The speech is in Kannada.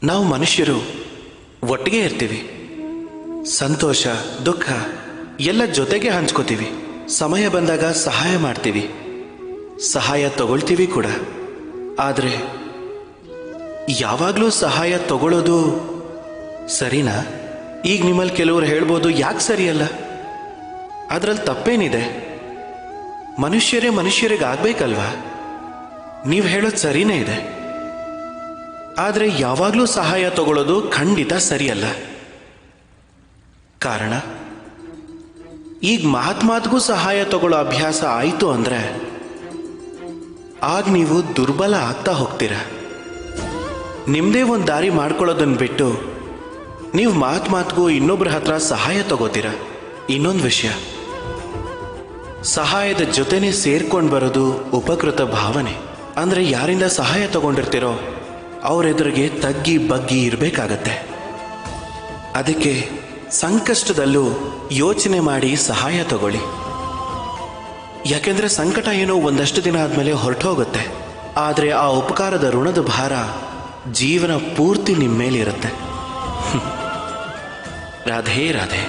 ನಾವು ಮನುಷ್ಯರು ಒಟ್ಟಿಗೆ ಇರ್ತೀವಿ. ಸಂತೋಷ ದುಃಖ ಎಲ್ಲ ಜೊತೆಗೆ ಹಂಚ್ಕೋತೀವಿ. ಸಮಯ ಬಂದಾಗ ಸಹಾಯ ಮಾಡ್ತೀವಿ, ಸಹಾಯ ತಗೊಳ್ತೀವಿ ಕೂಡ. ಆದರೆ ಯಾವಾಗಲೂ ಸಹಾಯ ತಗೊಳ್ಳೋದು ಸರಿನಾ? ಈಗ ನಿಮ್ಮಲ್ಲಿ ಕೆಲವರು ಹೇಳ್ಬೋದು, ಯಾಕೆ ಸರಿಯಲ್ಲ? ಅದರಲ್ಲಿ ತಪ್ಪೇನಿದೆ? ಮನುಷ್ಯರೇ ಮನುಷ್ಯರಿಗೆ ಆಗ್ಬೇಕಲ್ವಾ? ನೀವು ಹೇಳೋದು ಸರಿನೇ ಇದೆ. ಆದರೆ ಯಾವಾಗಲೂ ಸಹಾಯ ತಗೊಳ್ಳೋದು ಖಂಡಿತ ಸರಿಯಲ್ಲ. ಕಾರಣ, ಈಗ ಮಾತ್ಗೂ ಸಹಾಯ ತಗೊಳ್ಳೋ ಅಭ್ಯಾಸ ಆಯಿತು ಅಂದರೆ ಆಗ ನೀವು ದುರ್ಬಲ ಆಗ್ತಾ ಹೋಗ್ತೀರ. ನಿಮ್ಮದೇ ಒಂದು ದಾರಿ ಮಾಡ್ಕೊಳ್ಳೋದನ್ನು ಬಿಟ್ಟು ನೀವು ಮಾತ್ಗೂ ಇನ್ನೊಬ್ಬರ ಹತ್ರ ಸಹಾಯ ತಗೋತೀರ. ಇನ್ನೊಂದು ವಿಷಯ, ಸಹಾಯದ ಜೊತೆನೆ ಸೇರ್ಕೊಂಡು ಬರೋದು ಉಪಕೃತ ಭಾವನೆ. ಅಂದರೆ ಯಾರಿಂದ ಸಹಾಯ ತಗೊಂಡಿರ್ತೀರೋ ಅವರೆದುರಿಗೆ ತಗ್ಗಿ ಬಗ್ಗಿ ಇರಬೇಕಾಗತ್ತೆ. ಅದಕ್ಕೆ ಸಂಕಷ್ಟದಲ್ಲೂ ಯೋಚನೆ ಮಾಡಿ ಸಹಾಯ ತಗೊಳ್ಳಿ. ಯಾಕೆಂದರೆ ಸಂಕಟ ಏನೋ ಒಂದಷ್ಟು ದಿನ ಆದಮೇಲೆ ಹೊರಟೋಗುತ್ತೆ. ಆದರೆ ಆ ಉಪಕಾರದ ಋಣದ ಭಾರ ಜೀವನ ಪೂರ್ತಿ ನಿಮ್ಮ ಮೇಲಿರುತ್ತೆ. ರಾಧೇ ರಾಧೆ.